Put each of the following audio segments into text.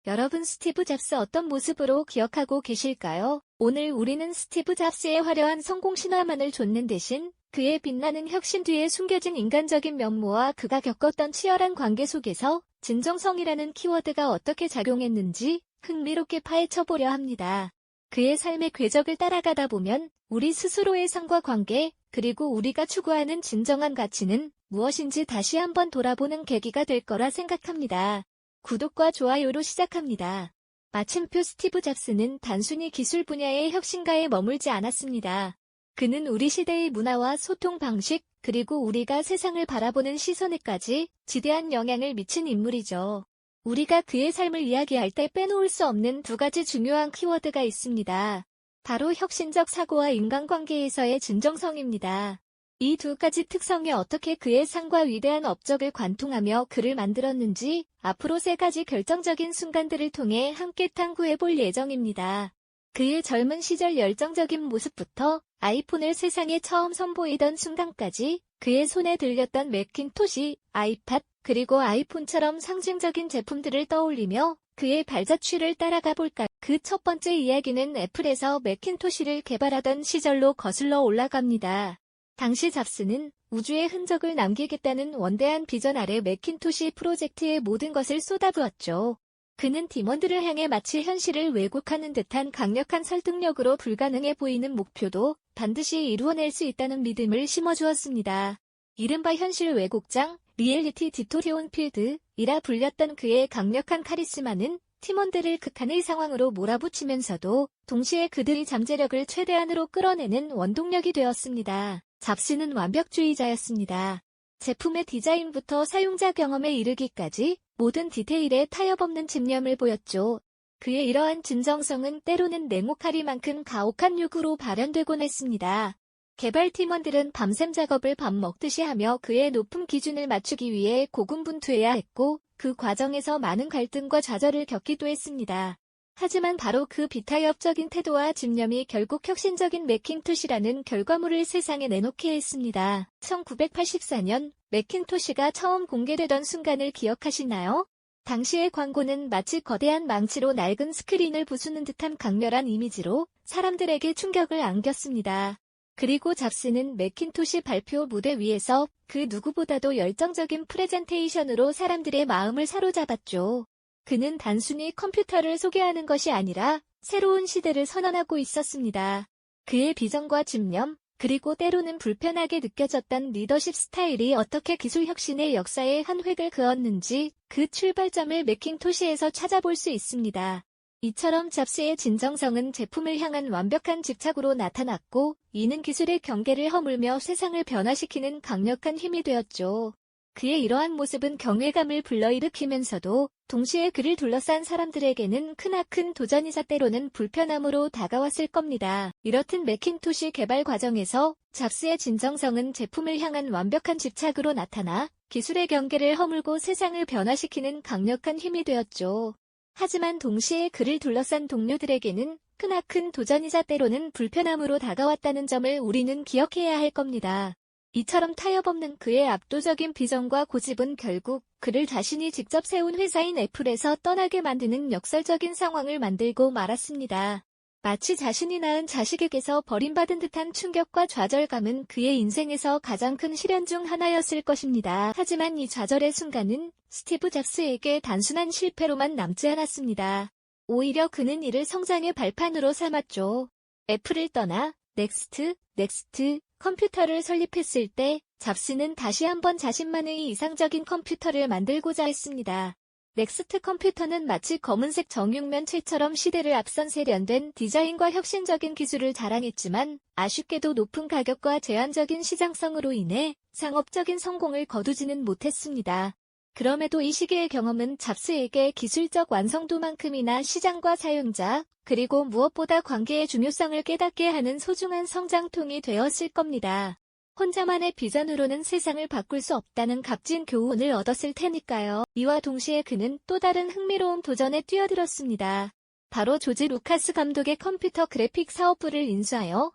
여러분 스티브 잡스 어떤 모습으로 기억하고 계실까요? 오늘 우리는 스티브 잡스의 화려한 성공 신화만을 좇는 대신 그의 빛나는 혁신 뒤에 숨겨진 인간적인 면모와 그가 겪었던 치열한 관계 속에서 진정성이라는 키워드가 어떻게 작용했는지 흥미롭게 파헤쳐보려 합니다. 그의 삶의 궤적을 따라가다 보면 우리 스스로의 삶과 관계, 그리고 우리가 추구하는 진정한 가치는 무엇인지 다시 한번 돌아보는 계기가 될 거라 생각합니다. 구독과 좋아요로 시작합니다. 마침표 스티브 잡스는 단순히 기술 분야의 혁신가에 머물지 않았습니다. 그는 우리 시대의 문화와 소통 방식, 그리고 우리가 세상을 바라보는 시선에까지 지대한 영향을 미친 인물이죠. 우리가 그의 삶을 이야기할 때 빼놓을 수 없는 두 가지 중요한 키워드가 있습니다. 바로 혁신적 사고와 인간관계에서의 진정성입니다. 이 두 가지 특성이 어떻게 그의 삶과 위대한 업적을 관통하며 그를 만들었는지 앞으로 세 가지 결정적인 순간들을 통해 함께 탐구해볼 예정입니다. 그의 젊은 시절 열정적인 모습부터 아이폰을 세상에 처음 선보이던 순간까지 그의 손에 들렸던 매cin토시, 아이팟, 그리고 아이폰처럼 상징적인 제품들을 떠올리며 그의 발자취를 따라가 볼까요? 그 첫 번째 이야기는 애플에서 매cin토시를 개발하던 시절로 거슬러 올라갑니다. 당시 잡스는 우주에 흔적을 남기겠다는 원대한 비전 아래 매cin토시 프로젝트의 모든 것을 쏟아부었죠. 그는 팀원들을 향해 마치 현실을 왜곡하는 듯한 강력한 설득력으로 불가능해 보이는 목표도 반드시 이루어낼 수 있다는 믿음을 심어주었습니다. 이른바 현실 왜곡장, 리얼리티 디토리온 필드이라 불렸던 그의 강력한 카리스마는 팀원들을 극한의 상황으로 몰아붙이면서도 동시에 그들의 잠재력을 최대한으로 끌어내는 원동력이 되었습니다. 잡스는 완벽주의자였습니다. 제품의 디자인부터 사용자 경험에 이르기까지 모든 디테일에 타협없는 집념을 보였죠. 그의 이러한 진정성은 때로는 냉혹하리만큼 가혹한 요구로 발현되곤 했습니다. 개발팀원들은 밤샘 작업을 밥 먹듯이 하며 그의 높은 기준을 맞추기 위해 고군분투해야 했고 그 과정에서 많은 갈등과 좌절을 겪기도 했습니다. 하지만 바로 그 비타협적인 태도와 집념이 결국 혁신적인 매cin토시라는 결과물을 세상에 내놓게 했습니다. 1984년 매cin토시가 처음 공개되던 순간을 기억하시나요? 당시의 광고는 마치 거대한 망치로 낡은 스크린을 부수는 듯한 강렬한 이미지로 사람들에게 충격을 안겼습니다. 그리고 잡스는 매cin토시 발표 무대 위에서 그 누구보다도 열정적인 프레젠테이션으로 사람들의 마음을 사로잡았죠. 그는 단순히 컴퓨터를 소개하는 것이 아니라 새로운 시대를 선언하고 있었습니다. 그의 비전과 집념, 그리고 때로는 불편하게 느껴졌던 리더십 스타일이 어떻게 기술 혁신의 역사에 한 획을 그었는지 그 출발점을 매cin토시에서 찾아볼 수 있습니다. 이처럼 잡스의 진정성은 제품을 향한 완벽한 집착으로 나타났고 이는 기술의 경계를 허물며 세상을 변화시키는 강력한 힘이 되었죠. 그의 이러한 모습은 경외감을 불러일으키면서도 동시에 그를 둘러싼 사람들에게는 크나큰 도전이자 때로는 불편함으로 다가왔을 겁니다. 이렇듯 매cin토시 개발 과정에서 잡스의 진정성은 제품을 향한 완벽한 집착으로 나타나 기술의 경계를 허물고 세상을 변화시키는 강력한 힘이 되었죠. 하지만 동시에 그를 둘러싼 동료들에게는 크나큰 도전이자 때로는 불편함으로 다가왔다는 점을 우리는 기억해야 할 겁니다. 이처럼 타협없는 그의 압도적인 비전과 고집은 결국 그를 자신이 직접 세운 회사인 애플에서 떠나게 만드는 역설적인 상황을 만들고 말았습니다. 마치 자신이 낳은 자식에게서 버림받은 듯한 충격과 좌절감은 그의 인생에서 가장 큰 시련 중 하나였을 것입니다. 하지만 이 좌절의 순간은 스티브 잡스에게 단순한 실패로만 남지 않았습니다. 오히려 그는 이를 성장의 발판으로 삼았죠. 애플을 떠나 넥스트 컴퓨터를 설립했을 때 잡스는 다시 한번 자신만의 이상적인 컴퓨터를 만들고자 했습니다. 넥스트 컴퓨터는 마치 검은색 정육면체처럼 시대를 앞선 세련된 디자인과 혁신적인 기술을 자랑했지만 아쉽게도 높은 가격과 제한적인 시장성으로 인해 상업적인 성공을 거두지는 못했습니다. 그럼에도 이 시기의 경험은 잡스에게 기술적 완성도만큼이나 시장과 사용자, 그리고 무엇보다 관계의 중요성을 깨닫게 하는 소중한 성장통이 되었을 겁니다. 혼자만의 비전으로는 세상을 바꿀 수 없다는 값진 교훈을 얻었을 테니까요. 이와 동시에 그는 또 다른 흥미로운 도전에 뛰어들었습니다. 바로 조지 루카스 감독의 컴퓨터 그래픽 사업부를 인수하여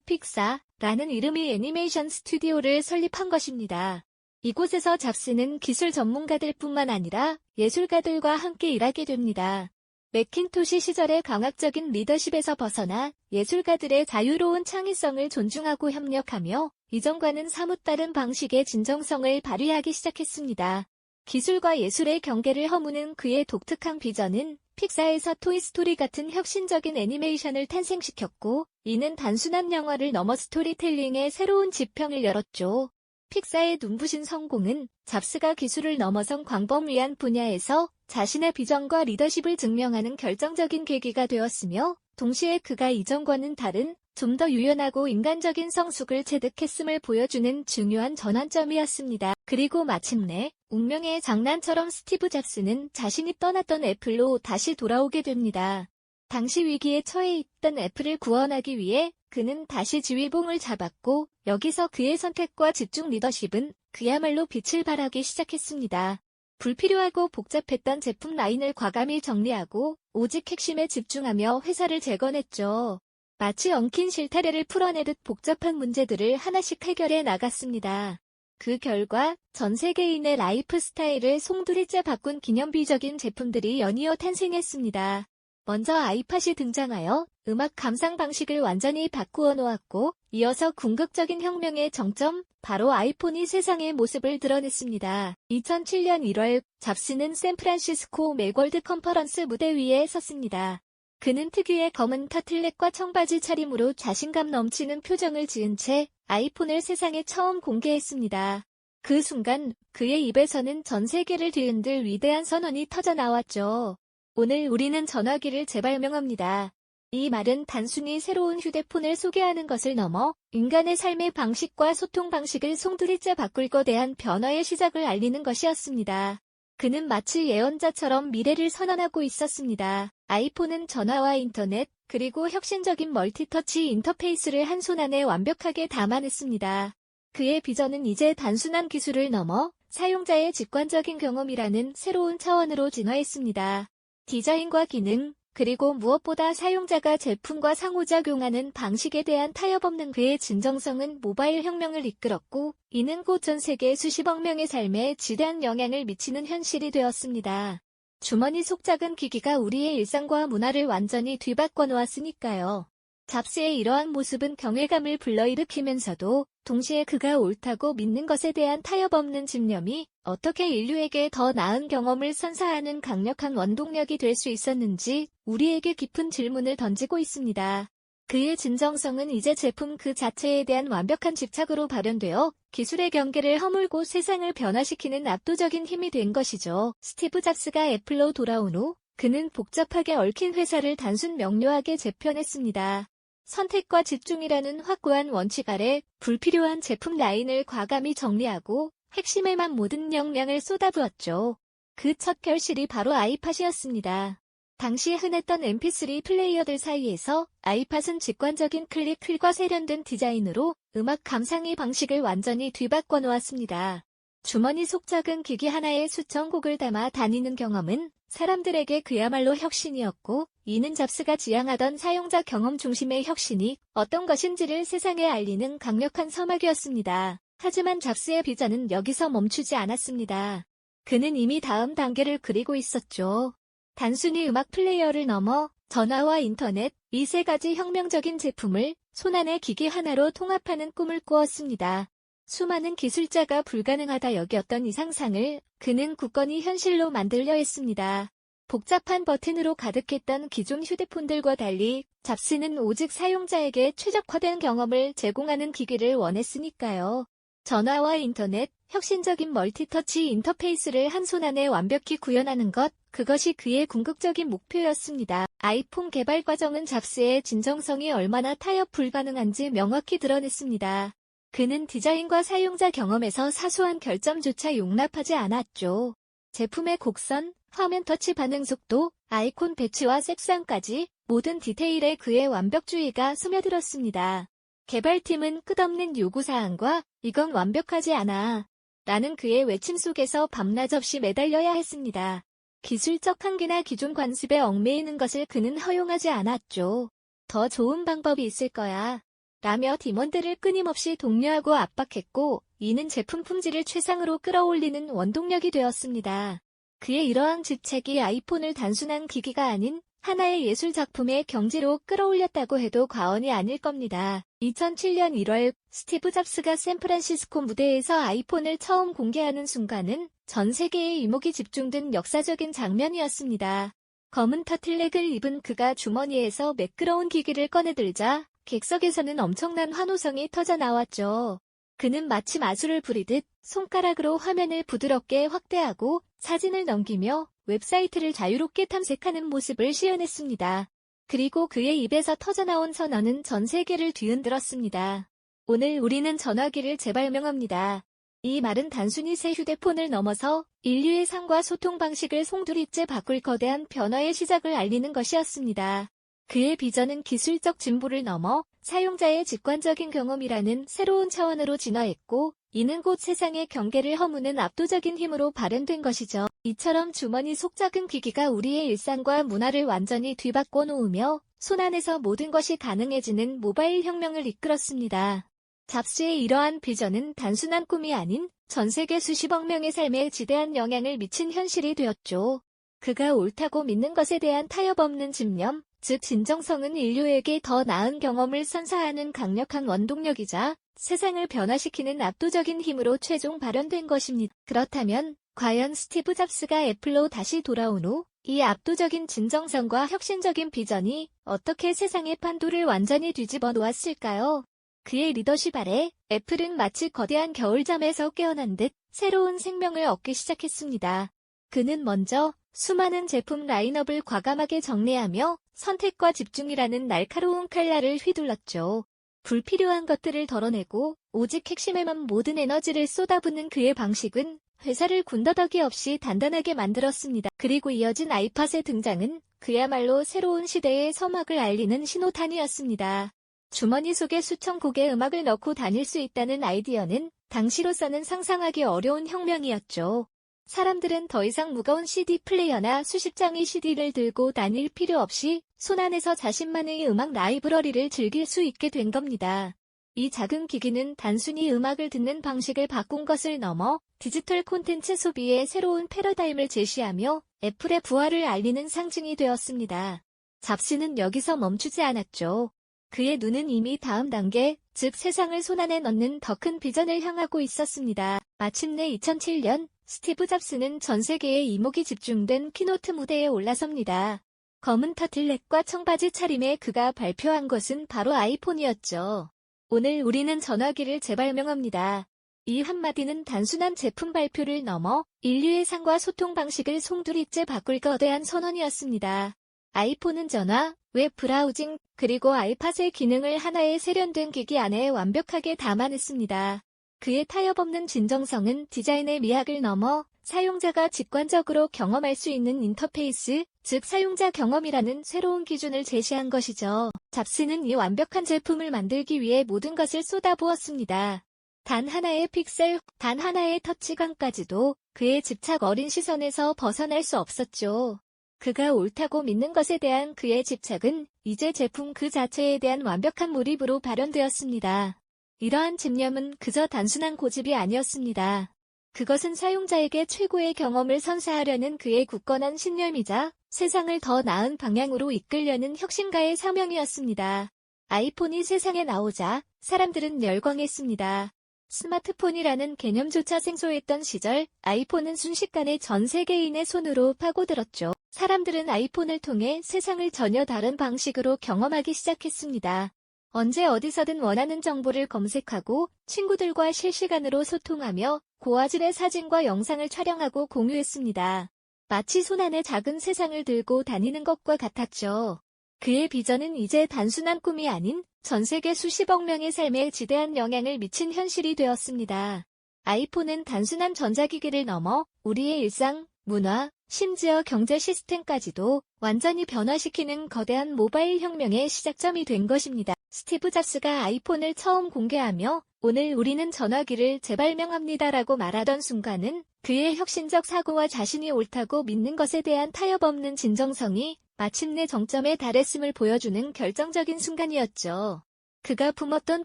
픽사라는 이름의 애니메이션 스튜디오를 설립한 것입니다. 이곳에서 잡스는 기술 전문가들뿐만 아니라 예술가들과 함께 일하게 됩니다. 매킨토시 시절의 강압적인 리더십에서 벗어나 예술가들의 자유로운 창의성을 존중하고 협력하며 이전과는 사뭇 다른 방식의 진정성을 발휘하기 시작했습니다. 기술과 예술의 경계를 허무는 그의 독특한 비전은 픽사에서 토이스토리 같은 혁신적인 애니메이션을 탄생시켰고, 이는 단순한 영화를 넘어 스토리텔링의 새로운 지평을 열었죠. 픽사의 눈부신 성공은 잡스가 기술을 넘어선 광범위한 분야에서 자신의 비전과 리더십을 증명하는 결정적인 계기가 되었으며, 동시에 그가 이전과는 다른 좀 더 유연하고 인간적인 성숙을 체득했음을 보여주는 중요한 전환점이었습니다. 그리고 마침내 운명의 장난처럼 스티브 잡스는 자신이 떠났던 애플로 다시 돌아오게 됩니다. 당시 위기에 처해 있던 애플을 구원하기 위해 그는 다시 지휘봉을 잡았고, 여기서 그의 선택과 집중 리더십은 그야말로 빛을 발하기 시작했습니다. 불필요하고 복잡했던 제품 라인을 과감히 정리하고 오직 핵심에 집중하며 회사를 재건했죠. 마치 엉킨 실타래를 풀어내듯 복잡한 문제들을 하나씩 해결해 나갔습니다. 그 결과 전 세계인의 라이프 스타일을 송두리째 바꾼 기념비적인 제품들이 연이어 탄생했습니다. 먼저 아이팟이 등장하여 음악 감상 방식을 완전히 바꾸어 놓았고, 이어서 궁극적인 혁명의 정점, 바로 아이폰이 세상의 모습을 드러냈습니다. 2007년 1월, 잡스는 샌프란시스코 맥월드 컨퍼런스 무대 위에 섰습니다. 그는 특유의 검은 터틀넥과 청바지 차림으로 자신감 넘치는 표정을 지은 채 아이폰을 세상에 처음 공개했습니다. 그 순간 그의 입에서는 전 세계를 뒤흔들 위대한 선언이 터져나왔죠. 오늘 우리는 전화기를 재발명합니다. 이 말은 단순히 새로운 휴대폰을 소개하는 것을 넘어 인간의 삶의 방식과 소통 방식을 송두리째 바꿀 것에 대한 변화의 시작을 알리는 것이었습니다. 그는 마치 예언자처럼 미래를 선언하고 있었습니다. 아이폰은 전화와 인터넷, 그리고 혁신적인 멀티터치 인터페이스를 한 손 안에 완벽하게 담아냈습니다. 그의 비전은 이제 단순한 기술을 넘어 사용자의 직관적인 경험이라는 새로운 차원으로 진화했습니다. 디자인과 기능, 그리고 무엇보다 사용자가 제품과 상호작용하는 방식에 대한 타협 없는 그의 진정성은 모바일 혁명을 이끌었고, 이는 곧 전 세계 수십억 명의 삶에 지대한 영향을 미치는 현실이 되었습니다. 주머니 속 작은 기기가 우리의 일상과 문화를 완전히 뒤바꿔 놓았으니까요. 잡스의 이러한 모습은 경외감을 불러일으키면서도 동시에 그가 옳다고 믿는 것에 대한 타협 없는 집념이 어떻게 인류에게 더 나은 경험을 선사하는 강력한 원동력이 될 수 있었는지 우리에게 깊은 질문을 던지고 있습니다. 그의 진정성은 이제 제품 그 자체에 대한 완벽한 집착으로 발현되어 기술의 경계를 허물고 세상을 변화시키는 압도적인 힘이 된 것이죠. 스티브 잡스가 애플로 돌아온 후 그는 복잡하게 얽힌 회사를 단순 명료하게 재편했습니다. 선택과 집중이라는 확고한 원칙 아래 불필요한 제품 라인을 과감히 정리하고 핵심에만 모든 역량을 쏟아부었죠. 그 첫 결실이 바로 아이팟이었습니다. 당시 흔했던 mp3 플레이어들 사이에서 아이팟은 직관적인 클릭 휠과 세련된 디자인으로 음악 감상의 방식을 완전히 뒤바꿔 놓았습니다. 주머니 속 작은 기기 하나에 수천 곡을 담아 다니는 경험은 사람들에게 그야말로 혁신이었고, 이는 잡스가 지향하던 사용자 경험 중심의 혁신이 어떤 것인지를 세상에 알리는 강력한 서막이었습니다. 하지만 잡스의 비전은 여기서 멈추지 않았습니다. 그는 이미 다음 단계를 그리고 있었죠. 단순히 음악 플레이어를 넘어 전화와 인터넷, 이 세 가지 혁명적인 제품을 손안의 기기 하나로 통합하는 꿈을 꾸었습니다. 수많은 기술자가 불가능하다 여겼던 이 상상을 그는 굳건히 현실로 만들려 했습니다. 복잡한 버튼으로 가득했던 기존 휴대폰들과 달리 잡스는 오직 사용자에게 최적화된 경험을 제공하는 기기를 원했으니까요. 전화와 인터넷, 혁신적인 멀티터치 인터페이스를 한 손 안에 완벽히 구현하는 것, 그것이 그의 궁극적인 목표였습니다. 아이폰 개발 과정은 잡스의 진정성이 얼마나 타협 불가능한지 명확히 드러냈습니다. 그는 디자인과 사용자 경험에서 사소한 결점조차 용납하지 않았죠. 제품의 곡선, 화면 터치 반응 속도, 아이콘 배치와 색상까지 모든 디테일에 그의 완벽주의가 스며들었습니다. 개발팀은 끝없는 요구사항과 이건 완벽하지 않아 라는 그의 외침 속에서 밤낮 없이 매달려야 했습니다. 기술적 한계나 기존 관습에 얽매이는 것을 그는 허용하지 않았죠. 더 좋은 방법이 있을 거야. 라며 팀원들을 끊임없이 독려하고 압박했고, 이는 제품 품질을 최상으로 끌어올리는 원동력이 되었습니다. 그의 이러한 집착이 아이폰을 단순한 기기가 아닌 하나의 예술 작품의 경지로 끌어올렸다고 해도 과언이 아닐 겁니다. 2007년 1월 스티브 잡스가 샌프란시스코 무대에서 아이폰을 처음 공개하는 순간은 전 세계의 이목이 집중된 역사적인 장면이었습니다. 검은 터틀넥을 입은 그가 주머니에서 매끄러운 기기를 꺼내들자 객석에서는 엄청난 환호성이 터져 나왔죠. 그는 마치 마술을 부리듯 손가락으로 화면을 부드럽게 확대하고 사진을 넘기며 웹사이트를 자유롭게 탐색하는 모습을 시연했습니다. 그리고 그의 입에서 터져나온 선언은 전 세계를 뒤흔들었습니다. 오늘 우리는 전화기를 재발명합니다. 이 말은 단순히 새 휴대폰을 넘어서 인류의 삶과 소통 방식을 송두리째 바꿀 거대한 변화의 시작을 알리는 것이었습니다. 그의 비전은 기술적 진보를 넘어 사용자의 직관적인 경험이라는 새로운 차원으로 진화했고, 이는 곧 세상의 경계를 허무는 압도적인 힘으로 발현된 것이죠. 이처럼 주머니 속 작은 기기가 우리의 일상과 문화를 완전히 뒤바꿔 놓으며 손안에서 모든 것이 가능해지는 모바일 혁명을 이끌었습니다. 잡스의 이러한 비전은 단순한 꿈이 아닌 전 세계 수십억 명의 삶에 지대한 영향을 미친 현실이 되었죠. 그가 옳다고 믿는 것에 대한 타협 없는 집념, 즉 진정성은 인류에게 더 나은 경험을 선사하는 강력한 원동력이자 세상을 변화시키는 압도적인 힘으로 최종 발현된 것입니다. 그렇다면 과연 스티브 잡스가 애플로 다시 돌아온 후 이 압도적인 진정성과 혁신적인 비전이 어떻게 세상의 판도를 완전히 뒤집어 놓았을까요? 그의 리더십 아래 애플은 마치 거대한 겨울잠에서 깨어난 듯 새로운 생명을 얻기 시작했습니다. 그는 먼저 수많은 제품 라인업을 과감하게 정리하며 선택과 집중이라는 날카로운 칼날을 휘둘렀죠. 불필요한 것들을 덜어내고 오직 핵심에만 모든 에너지를 쏟아붓는 그의 방식은 회사를 군더더기 없이 단단하게 만들었습니다. 그리고 이어진 아이팟의 등장은 그야말로 새로운 시대의 서막을 알리는 신호탄이었습니다. 주머니 속에 수천 곡의 음악을 넣고 다닐 수 있다는 아이디어는 당시로서는 상상하기 어려운 혁명이었죠. 사람들은 더 이상 무거운 CD 플레이어나 수십 장의 CD를 들고 다닐 필요 없이 손안에서 자신만의 음악 라이브러리를 즐길 수 있게 된 겁니다. 이 작은 기기는 단순히 음악을 듣는 방식을 바꾼 것을 넘어 디지털 콘텐츠 소비의 새로운 패러다임을 제시하며 애플의 부활을 알리는 상징이 되었습니다. 잡스는 여기서 멈추지 않았죠. 그의 눈은 이미 다음 단계, 즉 세상을 손안에 넣는 더 큰 비전을 향하고 있었습니다. 마침내 2007년 스티브 잡스는 전 세계의 이목이 집중된 키노트 무대에 올라섭니다. 검은 터틀넥과 청바지 차림에 그가 발표한 것은 바로 아이폰이었죠. 오늘 우리는 전화기를 재발명합니다. 이 한마디는 단순한 제품 발표를 넘어 인류의 삶과 소통 방식을 송두리째 바꿀 거대한 선언이었습니다. 아이폰은 전화, 웹 브라우징, 그리고 아이팟의 기능을 하나의 세련된 기기 안에 완벽하게 담아냈습니다. 그의 타협 없는 진정성은 디자인의 미학을 넘어 사용자가 직관적으로 경험할 수 있는 인터페이스, 즉 사용자 경험이라는 새로운 기준을 제시한 것이죠. 잡스는 이 완벽한 제품을 만들기 위해 모든 것을 쏟아부었습니다. 단 하나의 픽셀, 단 하나의 터치감까지도 그의 집착 어린 시선에서 벗어날 수 없었죠. 그가 옳다고 믿는 것에 대한 그의 집착은 이제 제품 그 자체에 대한 완벽한 몰입으로 발현되었습니다. 이러한 집념은 그저 단순한 고집이 아니었습니다. 그것은 사용자에게 최고의 경험을 선사하려는 그의 굳건한 신념이자 세상을 더 나은 방향으로 이끌려는 혁신가의 사명이었습니다. 아이폰이 세상에 나오자 사람들은 열광했습니다. 스마트폰이라는 개념조차 생소했던 시절, 아이폰은 순식간에 전 세계인의 손으로 파고들었죠. 사람들은 아이폰을 통해 세상을 전혀 다른 방식으로 경험하기 시작했습니다. 언제 어디서든 원하는 정보를 검색하고 친구들과 실시간으로 소통하며 고화질의 사진과 영상을 촬영하고 공유했습니다. 마치 손안에 작은 세상을 들고 다니는 것과 같았죠. 그의 비전은 이제 단순한 꿈이 아닌 전 세계 수십억 명의 삶에 지대한 영향을 미친 현실이 되었습니다. 아이폰은 단순한 전자기기를 넘어 우리의 일상, 문화, 심지어 경제 시스템까지도 완전히 변화시키는 거대한 모바일 혁명의 시작점이 된 것입니다. 스티브 잡스가 아이폰을 처음 공개하며 오늘 우리는 전화기를 재발명합니다라고 말하던 순간은 그의 혁신적 사고와 자신이 옳다고 믿는 것에 대한 타협 없는 진정성이 마침내 정점에 달했음을 보여주는 결정적인 순간이었죠. 그가 품었던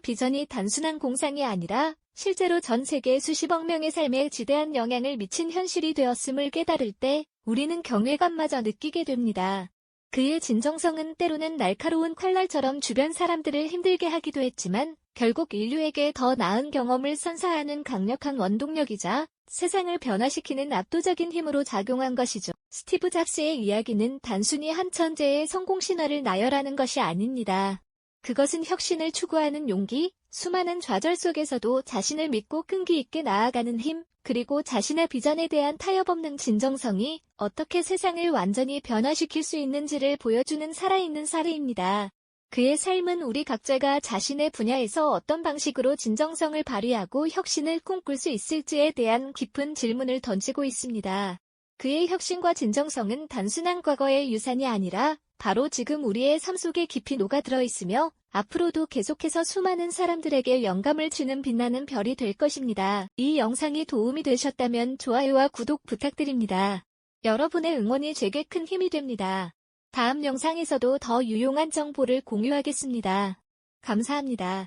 비전이 단순한 공상이 아니라 실제로 전 세계 수십억 명의 삶에 지대한 영향을 미친 현실이 되었음을 깨달을 때 우리는 경외감마저 느끼게 됩니다. 그의 진정성은 때로는 날카로운 칼날처럼 주변 사람들을 힘들게 하기도 했지만 결국 인류에게 더 나은 경험을 선사하는 강력한 원동력이자 세상을 변화시키는 압도적인 힘으로 작용한 것이죠. 스티브 잡스의 이야기는 단순히 한 천재의 성공 신화를 나열하는 것이 아닙니다. 그것은 혁신을 추구하는 용기, 수많은 좌절 속에서도 자신을 믿고 끈기 있게 나아가는 힘, 그리고 자신의 비전에 대한 타협 없는 진정성이 어떻게 세상을 완전히 변화시킬 수 있는지를 보여주는 살아있는 사례입니다. 그의 삶은 우리 각자가 자신의 분야에서 어떤 방식으로 진정성을 발휘하고 혁신을 꿈꿀 수 있을지에 대한 깊은 질문을 던지고 있습니다. 그의 혁신과 진정성은 단순한 과거의 유산이 아니라 바로 지금 우리의 삶 속에 깊이 녹아들어 있으며 앞으로도 계속해서 수많은 사람들에게 영감을 주는 빛나는 별이 될 것입니다. 이 영상이 도움이 되셨다면 좋아요와 구독 부탁드립니다. 여러분의 응원이 제게 큰 힘이 됩니다. 다음 영상에서도 더 유용한 정보를 공유하겠습니다. 감사합니다.